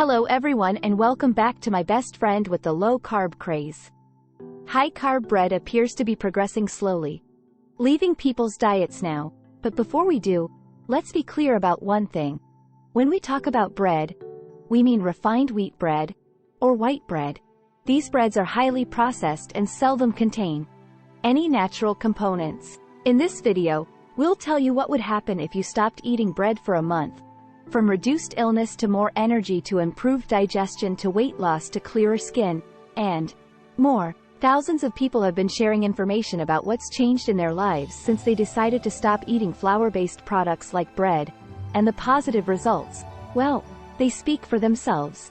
Hello everyone and welcome back to my best friend with the low carb craze. High carb bread appears to be progressing slowly, leaving people's diets now. But before we do, let's be clear about one thing. When we talk about bread, we mean refined wheat bread or white bread. These breads are highly processed and seldom contain any natural components. In this video, we'll tell you what would happen if you stopped eating bread for a month. From reduced illness to more energy to improved digestion to weight loss to clearer skin, and more. Thousands of people have been sharing information about what's changed in their lives since they decided to stop eating flour-based products like bread, and the positive results, well, they speak for themselves.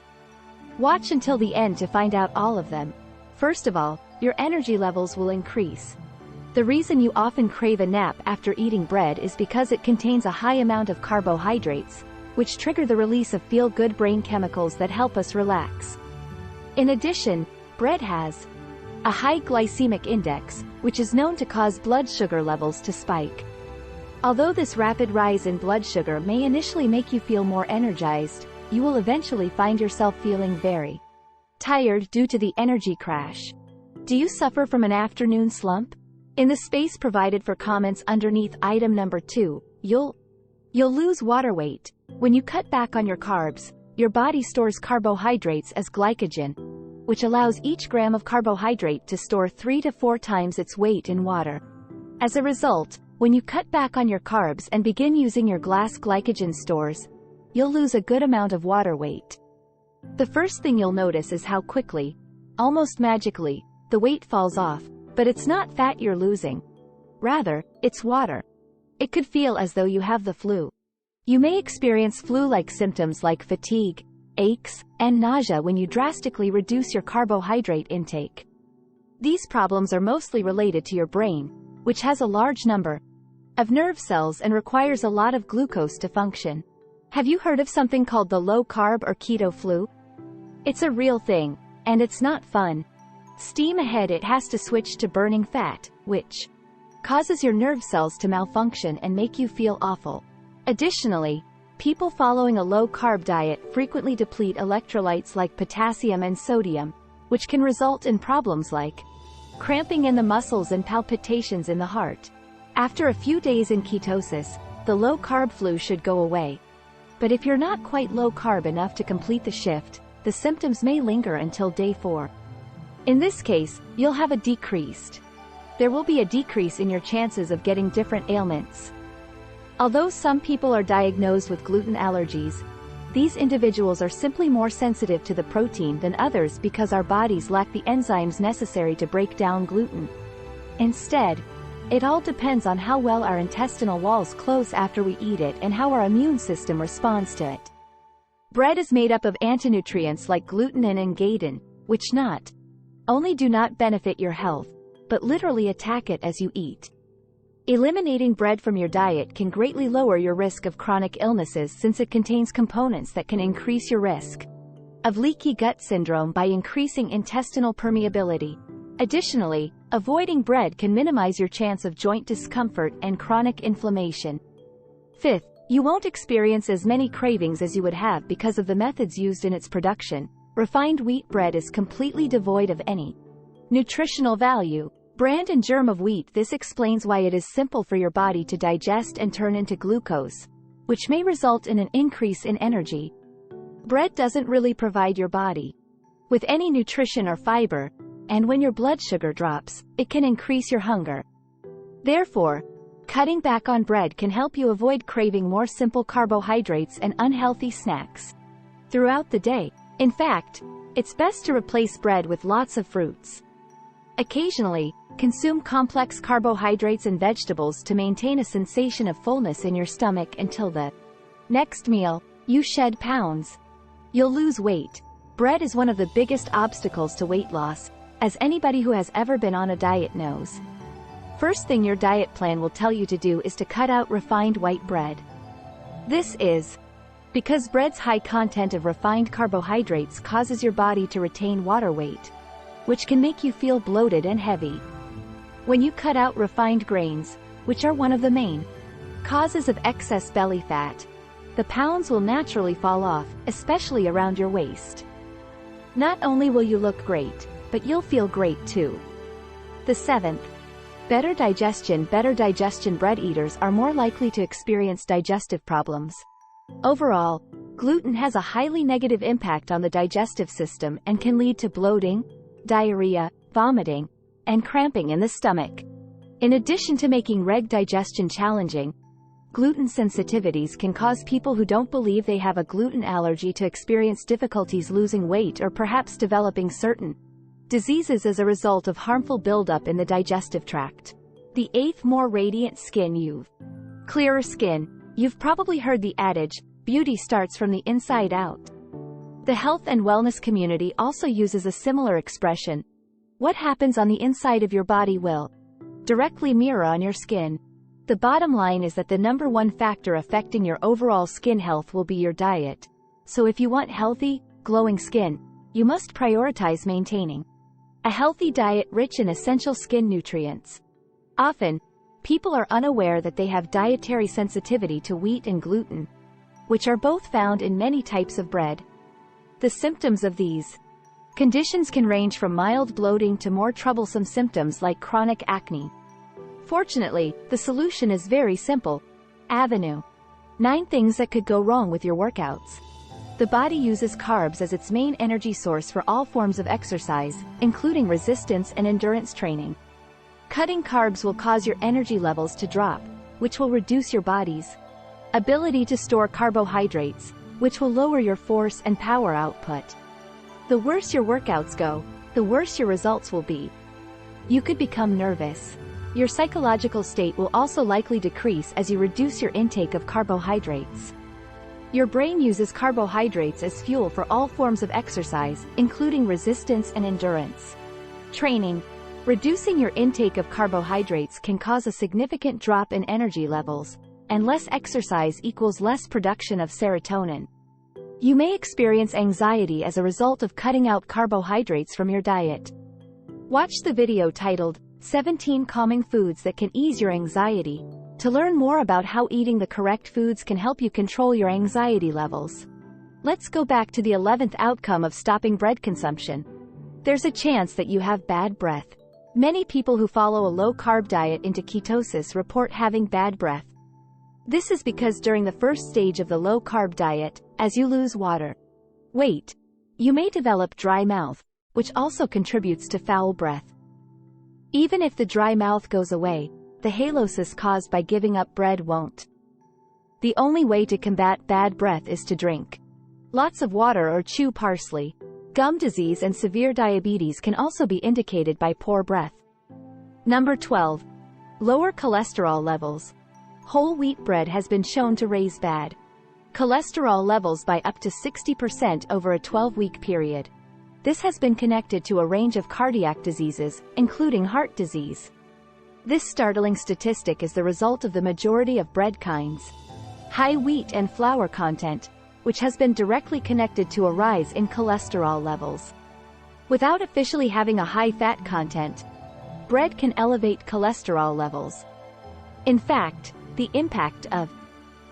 Watch until the end to find out all of them. First of all, your energy levels will increase. The reason you often crave a nap after eating bread is because it contains a high amount of carbohydrates, which trigger the release of feel-good brain chemicals that help us relax. In addition, bread has a high glycemic index, which is known to cause blood sugar levels to spike. Although this rapid rise in blood sugar may initially make you feel more energized, you will eventually find yourself feeling very tired due to the energy crash. Do you suffer from an afternoon slump? In the space provided for comments underneath item number 2, you'll lose water weight. When you cut back on your carbs, your body stores carbohydrates as glycogen, which allows each gram of carbohydrate to store 3 to 4 times its weight in water. As a result, when you cut back on your carbs and begin using your glass glycogen stores, you'll lose a good amount of water weight. The first thing you'll notice is how quickly, almost magically, the weight falls off, but it's not fat you're losing. Rather, it's water. It could feel as though you have the flu. You may experience flu-like symptoms like fatigue, aches, and nausea when you drastically reduce your carbohydrate intake. These problems are mostly related to your brain, which has a large number of nerve cells and requires a lot of glucose to function. Have you heard of something called the low-carb or keto flu? It's a real thing, and it's not fun. Steam ahead, it has to switch to burning fat, which causes your nerve cells to malfunction and make you feel awful. Additionally, people following a low-carb diet frequently deplete electrolytes like potassium and sodium, which can result in problems like cramping in the muscles and palpitations in the heart. After a few days in ketosis, the low-carb flu should go away. But if you're not quite low-carb enough to complete the shift, the symptoms may linger until day 4. In this case, you'll have there will be a decrease in your chances of getting different ailments. Although some people are diagnosed with gluten allergies, these individuals are simply more sensitive to the protein than others because our bodies lack the enzymes necessary to break down gluten. Instead, it all depends on how well our intestinal walls close after we eat it and how our immune system responds to it. Bread is made up of antinutrients like gluten and ghidin, which not only do not benefit your health, but literally attack it as you eat. Eliminating bread from your diet can greatly lower your risk of chronic illnesses since it contains components that can increase your risk of leaky gut syndrome by increasing intestinal permeability. Additionally, avoiding bread can minimize your chance of joint discomfort and chronic inflammation. Fifth, you won't experience as many cravings as you would have because of the methods used in its production. Refined wheat bread is completely devoid of any nutritional value. Brand and germ of wheat. This explains why it is simple for your body to digest and turn into glucose, which may result in an increase in energy. Bread doesn't really provide your body with any nutrition or fiber, and when your blood sugar drops, it can increase your hunger. Therefore, cutting back on bread can help you avoid craving more simple carbohydrates and unhealthy snacks throughout the day. In fact, it's best to replace bread with lots of fruits. Occasionally, consume complex carbohydrates and vegetables to maintain a sensation of fullness in your stomach until the next meal. You shed pounds. You'll lose weight. Bread is one of the biggest obstacles to weight loss, as anybody who has ever been on a diet knows. First thing your diet plan will tell you to do is to cut out refined white bread. This is because bread's high content of refined carbohydrates causes your body to retain water weight, which can make you feel bloated and heavy. When you cut out refined grains, which are one of the main causes of excess belly fat, the pounds will naturally fall off, especially around your waist. Not only will you look great, but you'll feel great too. The 7th. Better digestion. Better digestion. Bread eaters are more likely to experience digestive problems. Overall, gluten has a highly negative impact on the digestive system and can lead to bloating, diarrhea, vomiting, and cramping in the stomach. In addition to making digestion challenging, gluten sensitivities can cause people who don't believe they have a gluten allergy to experience difficulties losing weight or perhaps developing certain diseases as a result of harmful buildup in the digestive tract. The 8th. More radiant skin. You've clearer skin. You've probably heard the adage, beauty starts from the inside out. The health and wellness community also uses a similar expression. What happens on the inside of your body will directly mirror on your skin. The bottom line is that the number one factor affecting your overall skin health will be your diet. So if you want healthy, glowing skin, you must prioritize maintaining a healthy diet rich in essential skin nutrients. Often, people are unaware that they have dietary sensitivity to wheat and gluten, which are both found in many types of bread. The symptoms of these conditions can range from mild bloating to more troublesome symptoms like chronic acne. Fortunately, the solution is very simple. Avenue 9. Things that could go wrong with your workouts. The body uses carbs as its main energy source for all forms of exercise, including resistance and endurance training. Cutting carbs will cause your energy levels to drop, which will reduce your body's ability to store carbohydrates, which will lower your force and power output. The worse your workouts go, the worse your results will be. You could become nervous. Your psychological state will also likely decrease as you reduce your intake of carbohydrates. Your brain uses carbohydrates as fuel for all forms of exercise, including resistance and endurance training. Reducing your intake of carbohydrates can cause a significant drop in energy levels, and less exercise equals less production of serotonin. You may experience anxiety as a result of cutting out carbohydrates from your diet. Watch the video titled, 17 Calming Foods That Can Ease Your Anxiety, to learn more about how eating the correct foods can help you control your anxiety levels. Let's go back to the 11th outcome of stopping bread consumption. There's a chance that you have bad breath. Many people who follow a low-carb diet into ketosis report having bad breath. This is because during the first stage of the low-carb diet, as you lose water, weight, you may develop dry mouth, which also contributes to foul breath. Even if the dry mouth goes away, the halosis caused by giving up bread won't. The only way to combat bad breath is to drink lots of water or chew parsley. Gum disease and severe diabetes can also be indicated by poor breath. Number 12. Lower cholesterol levels. Whole wheat bread has been shown to raise bad cholesterol levels by up to 60% over a 12-week period. This has been connected to a range of cardiac diseases, including heart disease. This startling statistic is the result of the majority of bread kinds' high wheat and flour content, which has been directly connected to a rise in cholesterol levels. Without officially having a high fat content, bread can elevate cholesterol levels. In fact, the impact of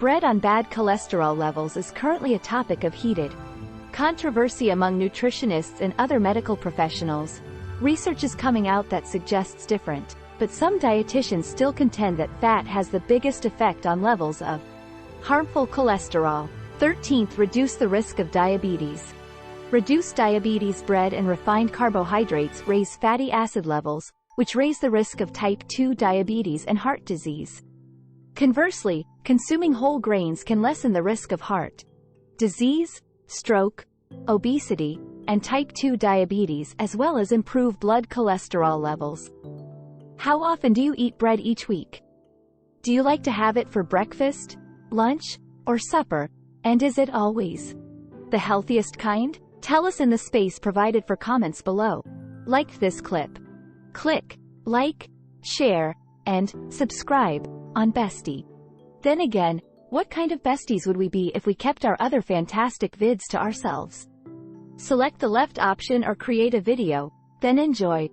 bread on bad cholesterol levels is currently a topic of heated controversy among nutritionists and other medical professionals. Research is coming out that suggests different, but some dietitians still contend that fat has the biggest effect on levels of harmful cholesterol. 13th. Reduce the risk of diabetes. Reduced diabetes. Bread and refined carbohydrates raise fatty acid levels, which raise the risk of type 2 diabetes and heart disease. Conversely, consuming whole grains can lessen the risk of heart disease, stroke, obesity, and type 2 diabetes, as well as improve blood cholesterol levels. How often do you eat bread each week? Do you like to have it for breakfast, lunch, or supper? And is it always the healthiest kind? Tell us in the space provided for comments below. Like this clip. Click like, share, and subscribe on Bestie. Then again, what kind of besties would we be if we kept our other fantastic vids to ourselves? Select the left option or create a video, then enjoy.